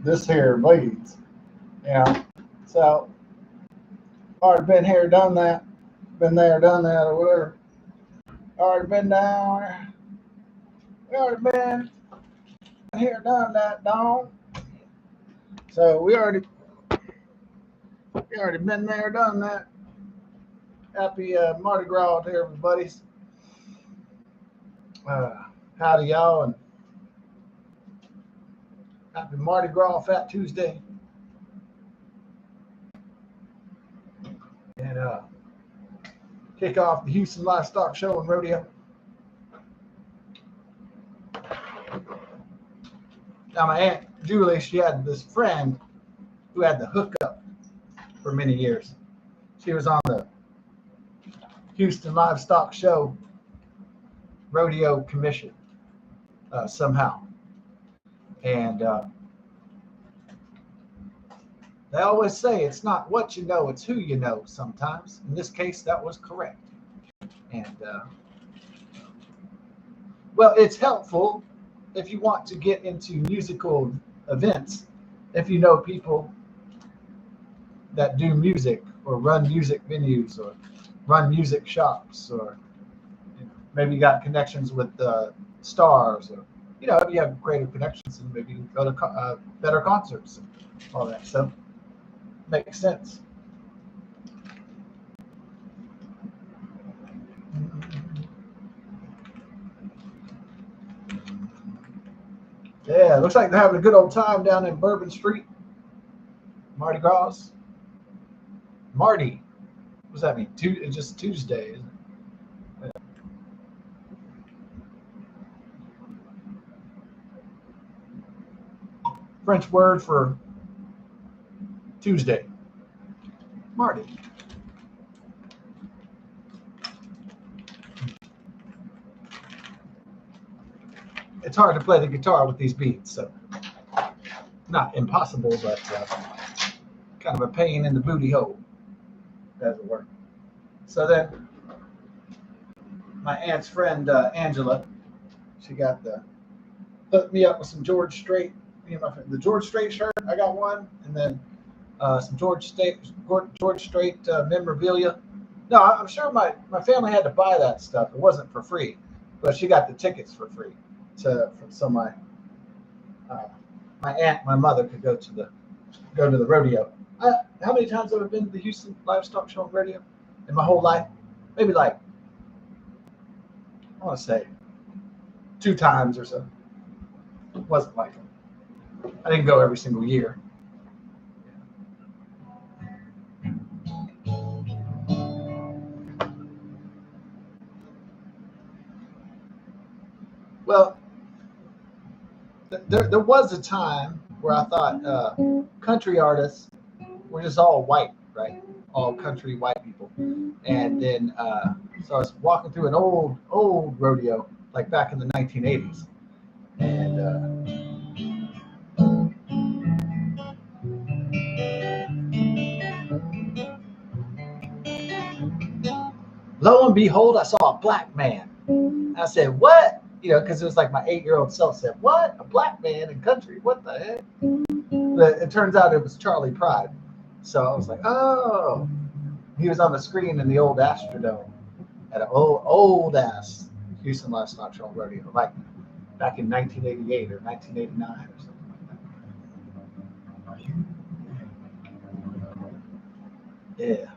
this here leads. Yeah. So already been here, done that, been there, done that, or whatever. Already been down there. We already been here, done that, dog. So we already been there, done that. Happy Mardi Gras to everybody. Howdy, y'all, and happy Mardi Gras Fat Tuesday. And kick off the Houston Livestock Show and Rodeo. Now, my Aunt Julie, she had this friend who had the hookup for many years. She was on the Houston Livestock Show Rodeo Commission somehow. And they always say it's not what you know, it's who you know sometimes. In this case, that was correct. And, well, it's helpful if you want to get into musical events, if you know people that do music or run music venues or run music shops, or maybe you got connections with stars, or if you have greater connections, and maybe you go to better concerts and all that. So makes sense. Yeah, looks like they're having a good old time down in Bourbon Street. Mardi Gras. Mardi. What does that mean? It's just Tuesday, isn't it? Yeah. French word for Tuesday. Mardi. It's hard to play the guitar with these beats, so not impossible, but kind of a pain in the booty hole, as it were. So then, my aunt's friend Angela, she hooked me up with some George Strait. The George Strait shirt, I got one, and then some George Strait memorabilia. No, I'm sure my family had to buy that stuff. It wasn't for free, but she got the tickets for free. So my aunt, my mother, could go to the rodeo. How many times have I been to the Houston Livestock Show and Rodeo in my whole life? Maybe I want to say 2 times or so. It wasn't like it. I didn't go every single year. Well, there was a time where I thought country artists were just all white, right? All country white people. And then so I was walking through an old rodeo, like back in the 1980s. And lo and behold, I saw a black man. I said, what? Because it was like my 8-year-old self said, what? A black man in country? What the heck? But it turns out it was Charlie Pride. So I was like, oh. He was on the screen in the old Astrodome at an old ass Houston Livestock Show and Rodeo, like back in 1988 or 1989 or something like that. Yeah.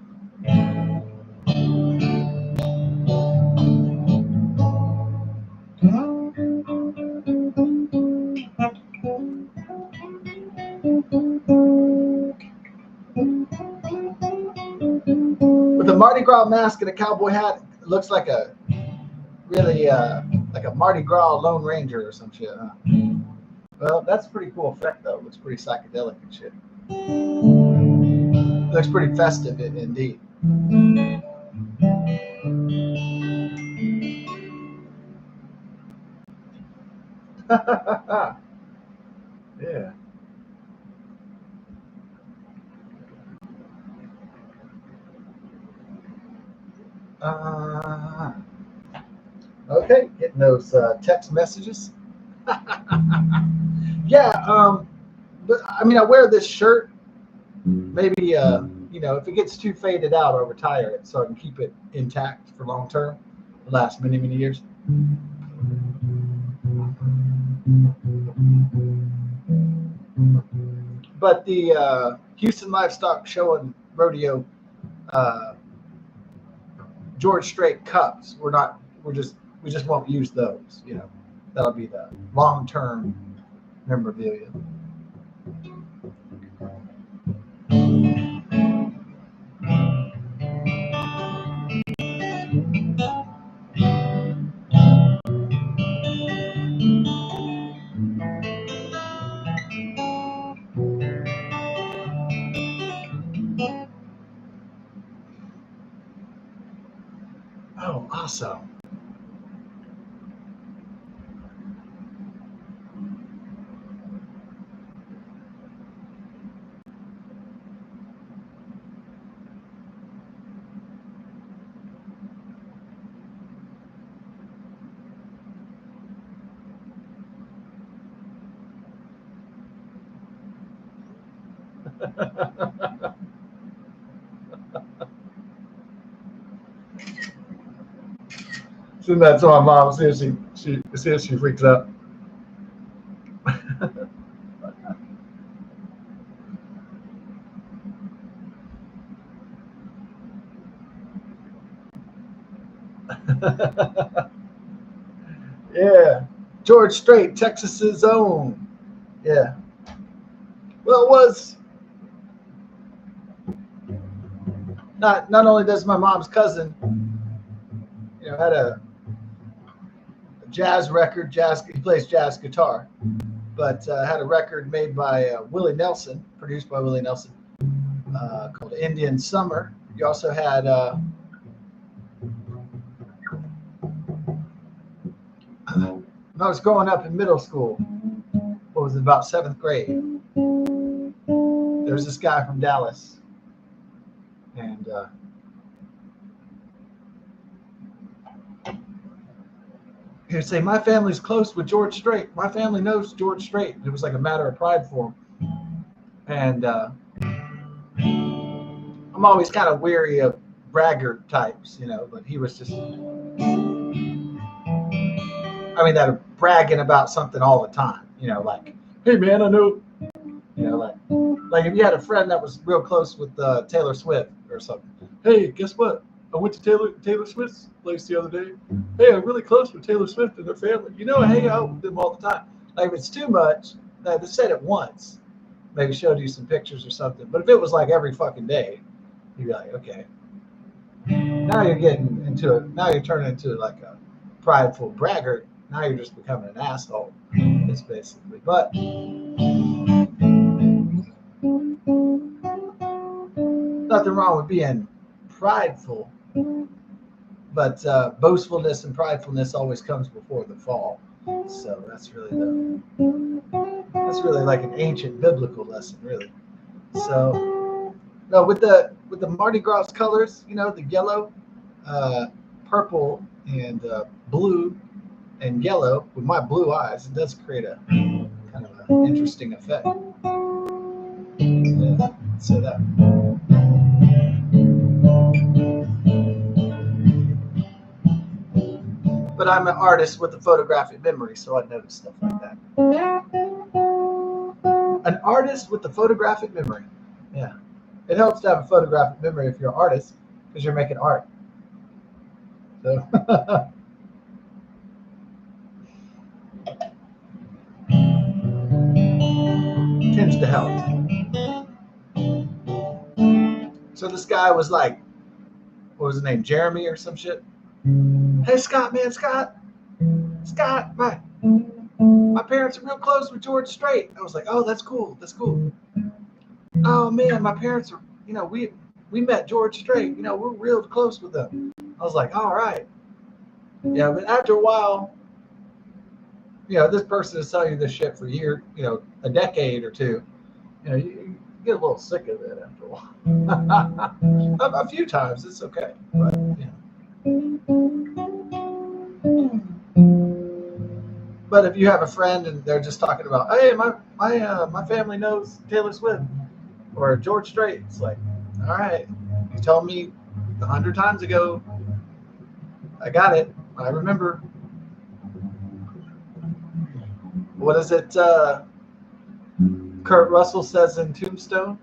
With a Mardi Gras mask and a cowboy hat, it looks like a really like a Mardi Gras Lone Ranger or some shit. Huh? Well, that's a pretty cool effect though. It looks pretty psychedelic and shit. It looks pretty festive indeed. Yeah. Okay, getting those text messages. Yeah, but I mean, I wear this shirt. Maybe, you know, if it gets too faded out, I'll retire it so I can keep it intact for long term, last many, many years. But the Houston Livestock Show and Rodeo George Strait cups, we just won't use those. You know, that'll be the long term memorabilia. Oh, awesome. Send that to my mom. See if she freaks out. Yeah, George Strait, Texas's own. Yeah. Well, it was not only does my mom's cousin, you know, had a jazz record. He plays jazz guitar, but had a record made by Willie Nelson, produced by Willie Nelson, called Indian Summer. You also had when I was growing up in middle school, what was it, about 7th grade, there was this guy from Dallas, and he would say, my family's close with George Strait. My family knows George Strait. It was like a matter of pride for him. And I'm always kind of weary of braggart types, you know, but he was just, I mean, that are bragging about something all the time, you know, like, hey man, I know, you know, like if you had a friend that was real close with Taylor Swift or something. Hey, guess what? I went to Taylor Swift's place the other day. Hey, I'm really close with Taylor Swift and her family. You know, I hang out with them all the time. Like if it's too much, they said it once, maybe showed you some pictures or something. But if it was like every fucking day, you'd be like, okay, now you're getting into it. Now you're turning into like a prideful braggart. Now you're just becoming an asshole. It's basically. But nothing wrong with being prideful, but boastfulness and pridefulness always comes before the fall. So that's really like an ancient biblical lesson, really. So no, with the Mardi Gras colors, you know, the yellow, purple, and blue and yellow with my blue eyes, it does create a kind of an interesting effect. Yeah, so that. But I'm an artist with a photographic memory, so I notice stuff like that. An artist with a photographic memory. Yeah. It helps to have a photographic memory if you're an artist, because you're making art. So tends to help. So this guy was like, what was his name? Jeremy or some shit? Hey Scott, man, Scott, my parents are real close with George Strait. I was like, oh, that's cool. Oh man, my parents are, you know, we met George Strait. You know, we're real close with them. I was like, all right. Yeah, but after a while, you know, this person is telling you this shit for a decade or two. You know, you get a little sick of it after a while. A few times, it's okay. But, you know. But if you have a friend and they're just talking about, hey, my family knows Taylor Swift or George Strait, it's like, all right, you told me 100 times ago, I got it, I remember. What is it? Kurt Russell says in Tombstone,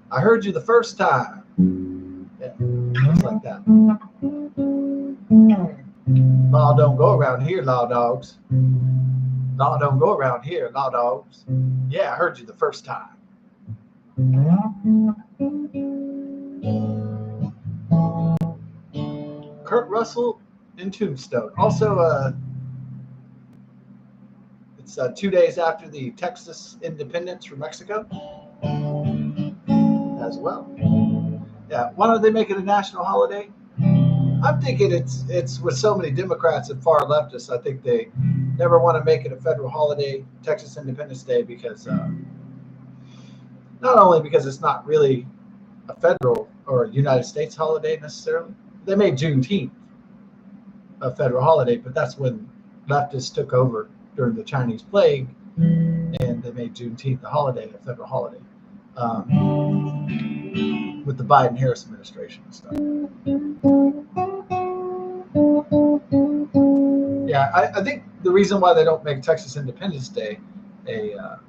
I heard you the first time. Yeah, just like that. Law don't go around here, law dogs. Law don't go around here, law dogs. Yeah, I heard you the first time. Kurt Russell in Tombstone. Also, it's 2 days after the Texas independence from Mexico as well. Yeah, why don't they make it a national holiday? I'm thinking it's with so many Democrats and far leftists. I think they never want to make it a federal holiday, Texas Independence Day, because not only because it's not really a federal or a United States holiday necessarily. They made Juneteenth a federal holiday, but that's when leftists took over during the Chinese plague, and they made Juneteenth a holiday, a federal holiday, with the Biden-Harris administration and stuff. Yeah, I think the reason why they don't make Texas Independence Day a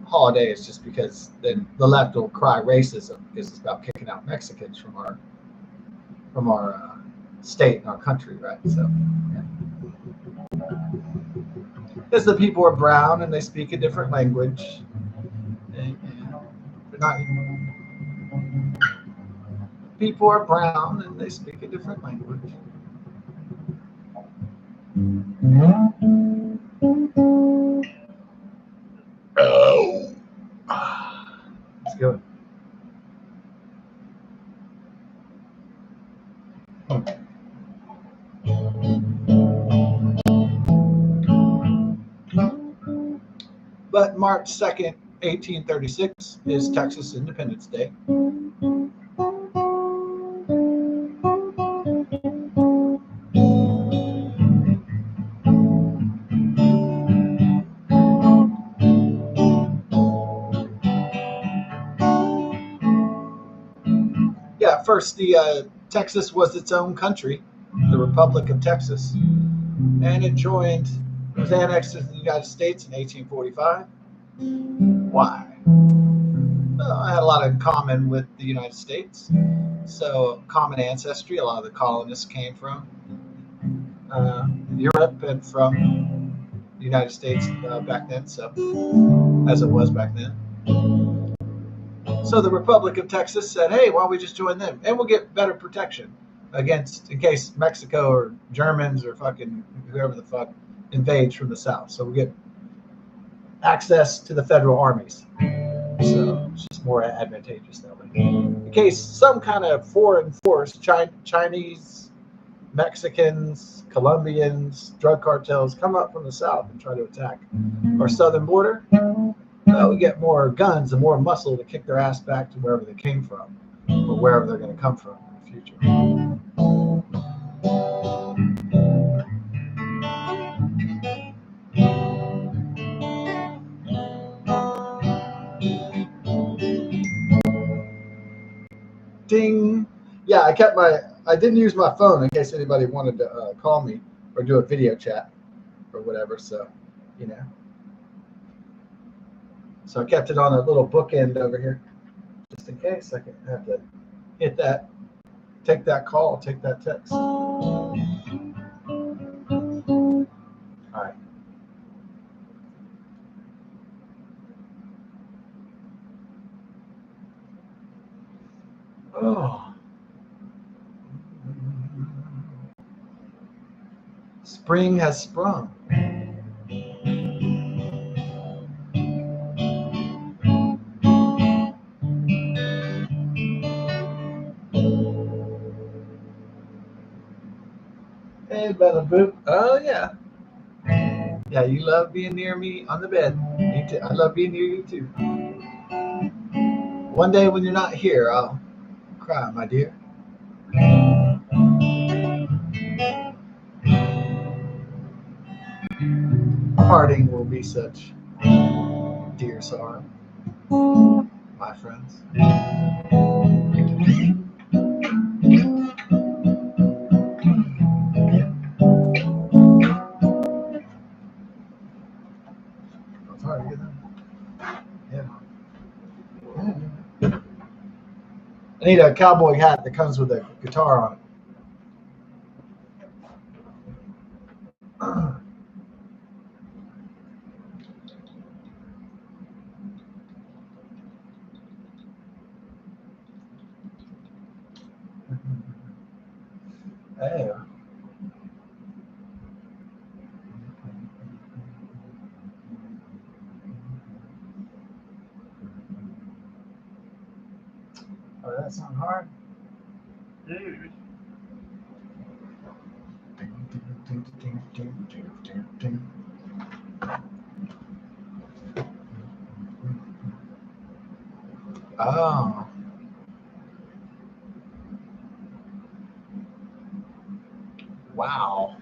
holiday is just because then the left will cry racism because it's about kicking out Mexicans from our state and our country, right? So, yeah. Because the people are brown and they speak a different language. They're not. People are brown and they speak a different language. Oh. Let's go. But March 2nd, 1836 is Texas Independence Day. Yeah, first Texas was its own country, the Republic of Texas, and it was annexed to the United States in 1845. Why? Well, it had a lot in common with the United States, so common ancestry. A lot of the colonists came from Europe and from the United States back then, so as it was back then. So the Republic of Texas said, hey, why don't we just join them? And we'll get better protection in case Mexico or Germans or fucking whoever the fuck invades from the south. So we get access to the federal armies. So it's just more advantageous that way. In case some kind of foreign force, Chinese, Mexicans, Colombians, drug cartels come up from the south and try to attack our southern border, we get more guns and more muscle to kick their ass back to wherever they came from or wherever they're going to come from in the future. Ding. Yeah, I didn't use my phone in case anybody wanted to call me or do a video chat or whatever. So, So I kept it on a little bookend over here, just in case I have to hit that, take that call, take that text. All right. Oh. Spring has sprung. Hey, Bella Boop. Oh, yeah. Yeah, you love being near me on the bed. Me too. I love being near you, too. One day when you're not here, I'll cry, my dear. parting will be such dear sorrow, my friends. It's hard to get them. Yeah. I need a cowboy hat that comes with a guitar on it. Hey. Oh, that sound hard? Oh. Wow.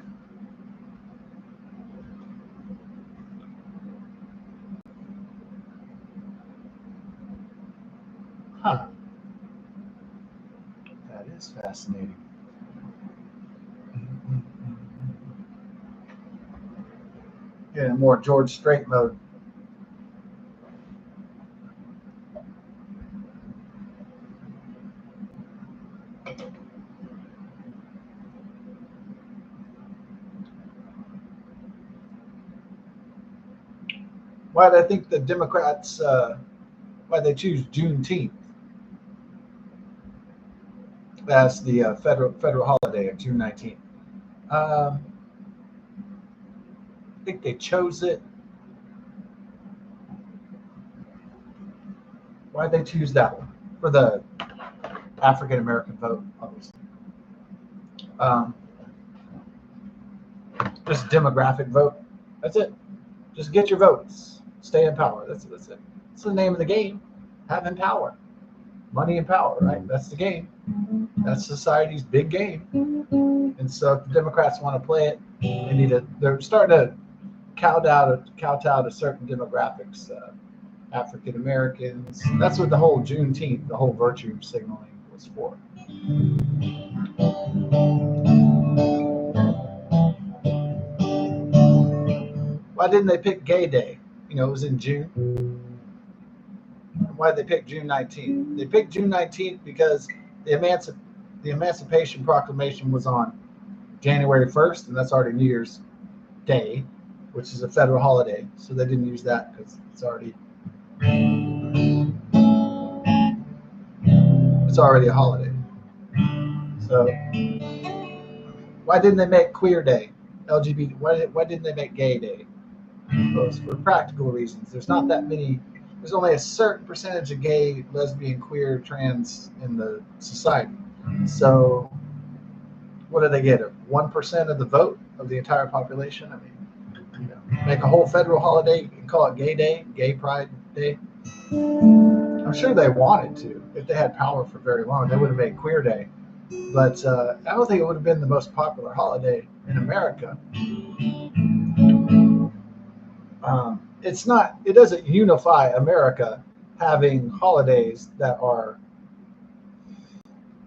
Huh. That is fascinating. Getting more George Strait mode. Why do I think the Democrats, why they choose Juneteenth as the federal holiday of June 19th? I think they chose it. Why did they choose that one? For the African American vote, obviously. Um, just demographic vote. That's it. Just get your votes. Stay in power. That's it. That's the name of the game. Having power. Money and power, right? That's the game. That's society's big game. And so if the Democrats want to play it, they're starting to kowtow to certain demographics. African Americans. That's what the whole Juneteenth, the whole virtue signaling was for. Why didn't they pick Gay Day? It was in June. Why did they pick June 19th? They picked June 19th because the Emancipation Proclamation was on January 1st, and that's already New Year's Day, which is a federal holiday. So they didn't use that because it's already a holiday. So why didn't they make Queer Day? LGBT. Why didn't they make Gay Day? Those for practical reasons. There's not that many. There's only a certain percentage of gay, lesbian, queer, trans in the society. So, what do they get? 1% of the vote of the entire population. I mean, make a whole federal holiday and call it Gay Day, Gay Pride Day. I'm sure they wanted to. If they had power for very long, they would have made Queer Day. But I don't think it would have been the most popular holiday in America. It doesn't unify America having holidays that are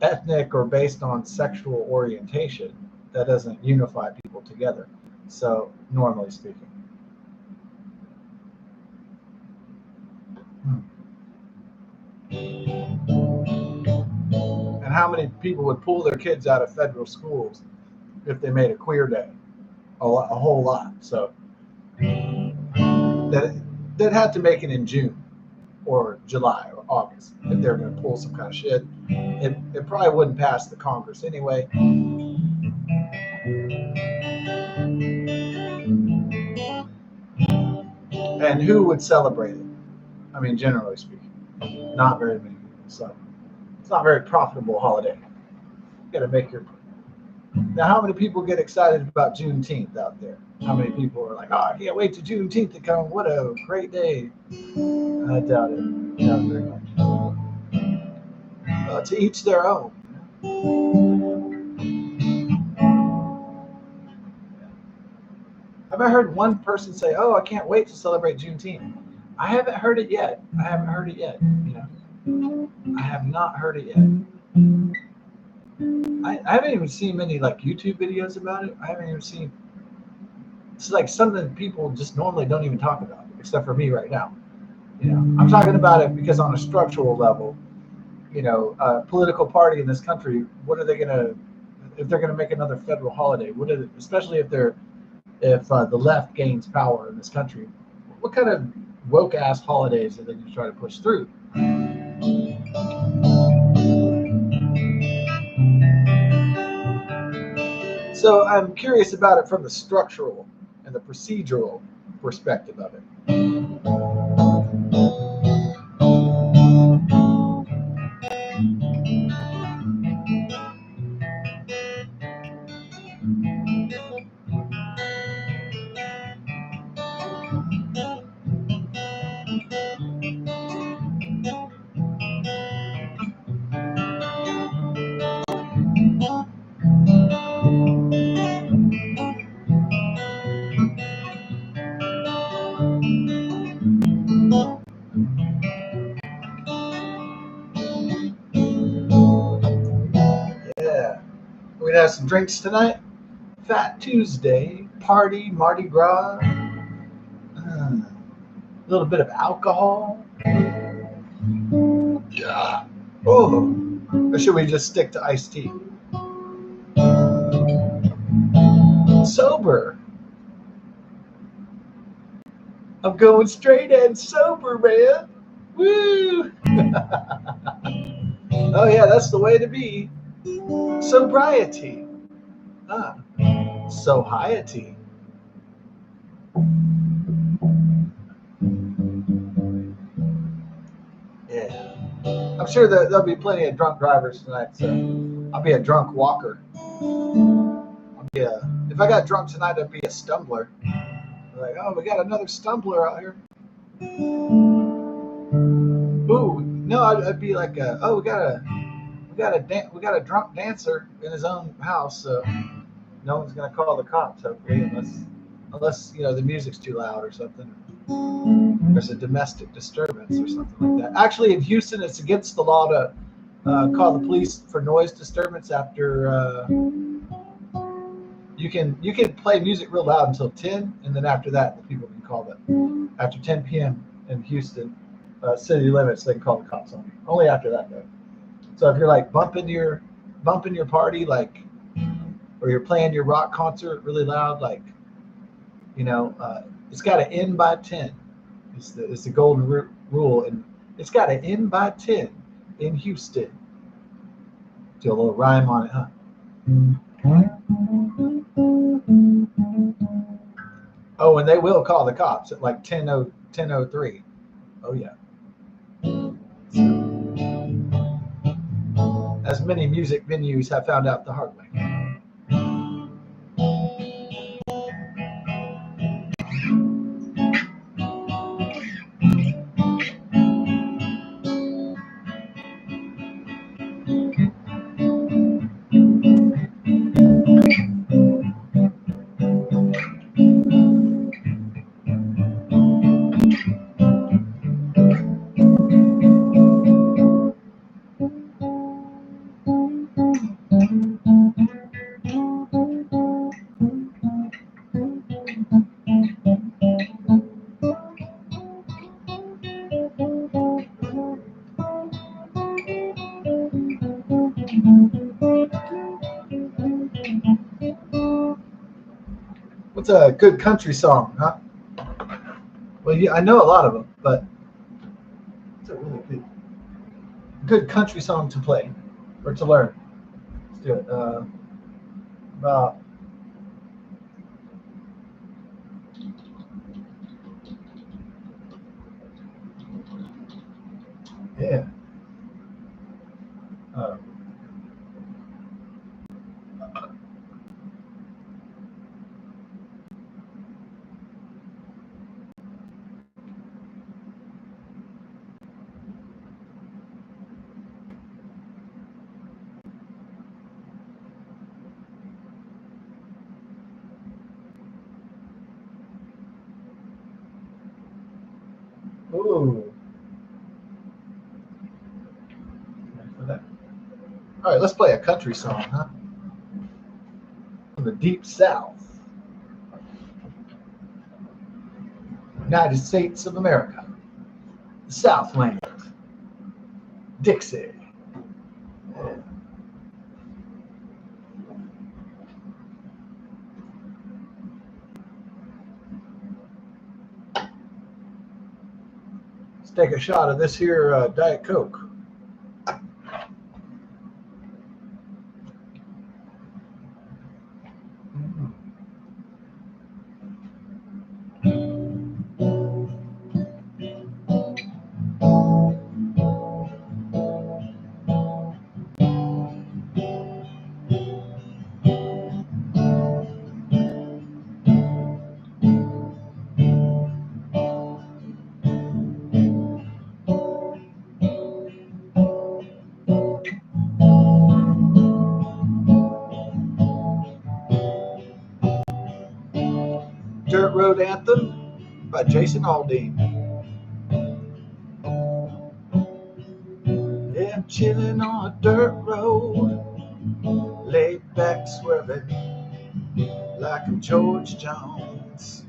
ethnic or based on sexual orientation. That doesn't unify people together. So, normally speaking. And how many people would pull their kids out of federal schools if they made a queer day? A whole lot. So, they'd have to make it in June or July or August if they're going to pull some kind of shit. It probably wouldn't pass the Congress anyway. And who would celebrate it? I mean, generally speaking, not very many people. So it's not a very profitable holiday. You got to make your. Now, how many people get excited about Juneteenth out there? How many people are like, "Oh, I can't wait to Juneteenth to come! What a great day!" I doubt it. Not very much. To each their own. How I heard one person say, "Oh, I can't wait to celebrate Juneteenth." I haven't heard it yet. I haven't heard it yet. I have not heard it yet. I haven't even seen many like YouTube videos about it. I haven't even seen. It's like something people just normally don't even talk about, except for me right now. I'm talking about it because on a structural level, a political party in this country, what are they gonna, if they're gonna make another federal holiday? What are, especially if the left gains power in this country, what kind of woke ass holidays are they gonna try to push through? So I'm curious about it from the structural and the procedural perspective of it. Yeah. We'd have some drinks tonight. Fat Tuesday, party, Mardi Gras, a little bit of alcohol. Yeah. Oh. Or should we just stick to iced tea? Sober. I'm going straight and sober, man. Woo! Oh yeah, that's the way to be. Sobriety. Ah. Sohiety. Yeah. I'm sure that there'll be plenty of drunk drivers tonight, so I'll be a drunk walker. If I got drunk tonight, I'd be a stumbler. Like, oh, we got another stumbler out here. Ooh, no, I'd be like, oh, we got a drunk dancer in his own house, so no one's gonna call the cops, hopefully, unless the music's too loud or something. There's a domestic disturbance or something like that. Actually, in Houston, it's against the law to call the police for noise disturbance after. You can play music real loud until 10, and then after that, the people can call it. After 10 p.m. in Houston, city limits, they can call the cops on you. Only after that, though. So if you're like bumping your party, like, or you're playing your rock concert really loud, like, it's got to end by 10. It's the golden rule, and it's got to end by 10 in Houston. Do a little rhyme on it, huh? Oh, and they will call the cops at like 10:03. Oh yeah. As many music venues have found out the hard way. What's a good country song, huh? Well, yeah, I know a lot of them, but it's a really good country song to play or to learn. Let's do it. About yeah. Uh, Ooh. Ready for that? All right, let's play a country song, huh? From the Deep South, United States of America, the Southland, Dixie. Yeah. Let's take a shot of this here Diet Coke. Dirt Road Anthem by Jason Aldean. Yeah, I'm chilling on a dirt road, laid back swerving like I'm George Jones.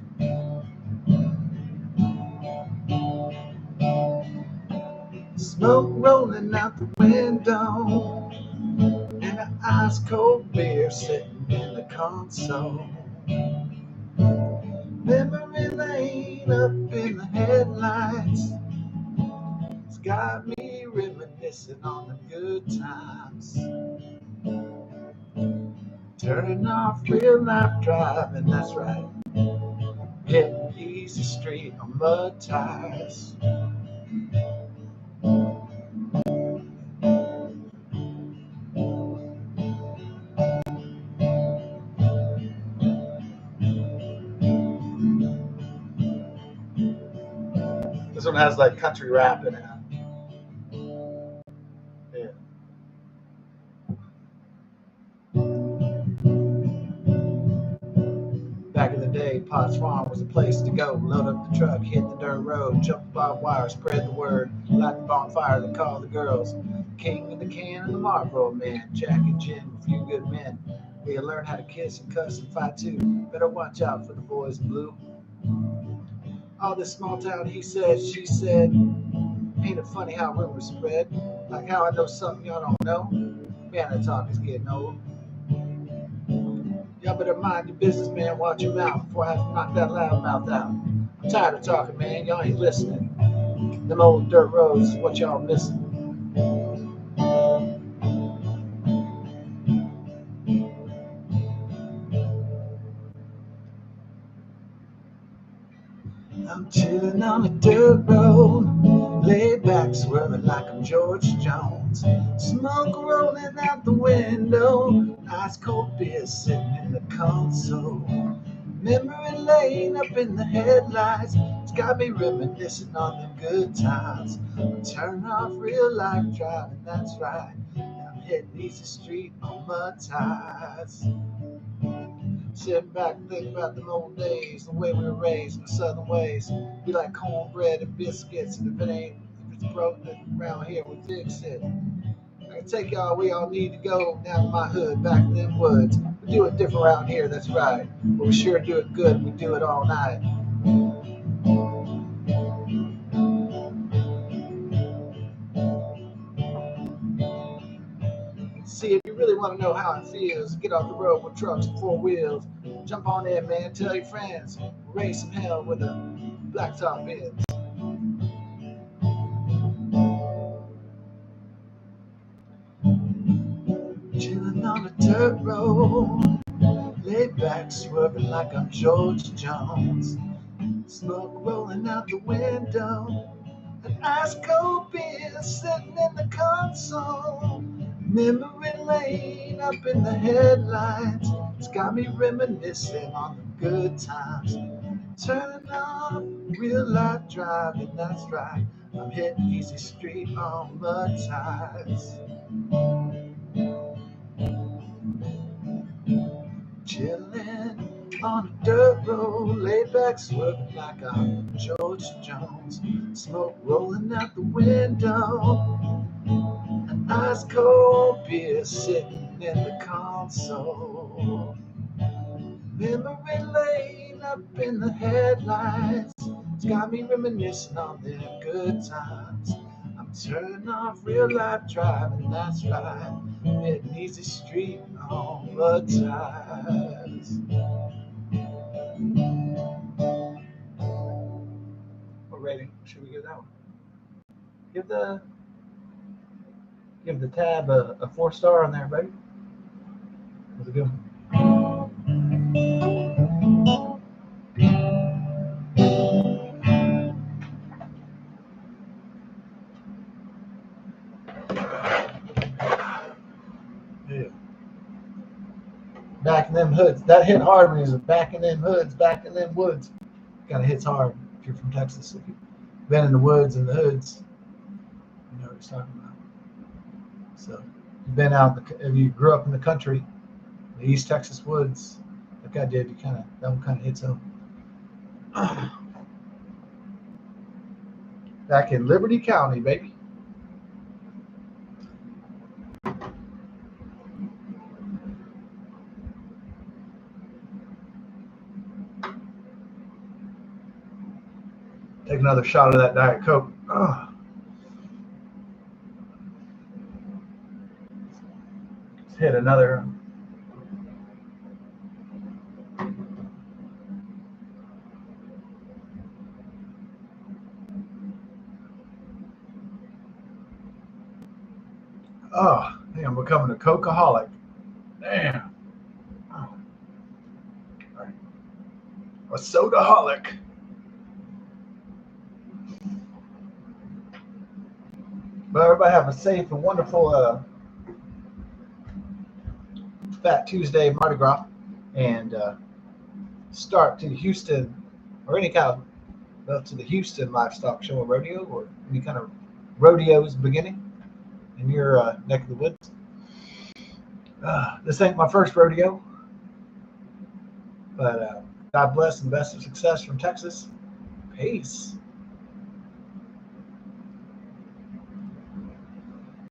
Smoke rolling out the window, and an ice cold beer sitting in the console. Memory lane up in the headlights, it's got me reminiscing on the good times. Turning off real life driving, that's right. Hitting easy street on mud tires. This one has like country rap in it. Yeah. Back in the day, Potts Farm was a place to go. Load up the truck, hit the dirt road, jump the barbed wire, spread the word, light the bonfire, then call the girls. King of the can and the Marlboro man, Jack and Jim, a few good men. We learn how to kiss and cuss and fight too. Better watch out for the boys in blue. All this small town, he said, she said. Ain't it funny how rumors spread? Like how I know something y'all don't know? Man, the talk is getting old. Y'all better mind your business, man. Watch your mouth before I have to knock that loud mouth out. I'm tired of talking, man. Y'all ain't listening. Them old dirt roads is what y'all missing. I'm chilling on a dirt road, laid back, swerving like I'm George Jones. Smoke rolling out the window, ice cold beer sitting in the console. Memory lane up in the headlights, it's got me reminiscing on the good times. I'm turning off real life driving, that's right. I'm hitting easy street on mud tires. Sitting back and think about them old days, the way we were raised in the southern ways. We like cornbread and biscuits, and if it's broken around here, we fix it. I can take y'all where y'all need to go, down to my hood, back in them woods. We do it different around here, that's right. But we sure do it good, we do it all night. See, if you really want to know how it feels, get off the road with trucks and four wheels. Jump on in, man, tell your friends. Raise some hell with a blacktop is. Chilling on a dirt road, laid back, swerving like I'm George Jones. Smoke rolling out the window, an ice cold beer sitting in the console. Memory lane up in the headlights, it's got me reminiscing on the good times. Turning off real life driving, that's right. I'm hitting easy street on mud tires. Chilling On a dirt road, laid back, swerving like a George Jones. Smoke rolling out the window, an ice cold beer sitting in the console. Memory lane up in the headlights, it's got me reminiscing on them good times. I'm turning off real life driving, that's right, hitting easy street on the tires. What rating should we give that one? Give the tab a 4-star on there, baby. Was it good? Yeah. Back in them hoods. That hit hard when he was back in them hoods, back in them woods. Kind of hits hard if you're from Texas. If you've been in the woods and the hoods, you know what he's talking about. So, you've been out, if you grew up in the country, the East Texas woods, like I did, that one kind of hits home. Back in Liberty County, baby. Take another shot of that Diet Coke. Let's hit another. Oh, hey, I'm becoming a Cokeaholic. Damn. Oh. All right. A sodaholic. But everybody have a safe and wonderful Fat Tuesday Mardi Gras, and start to Houston or any kind of to the Houston Livestock Show or Rodeo, or any kind of rodeos beginning in your neck of the woods. This ain't my first rodeo, but God bless and best of success from Texas. Peace.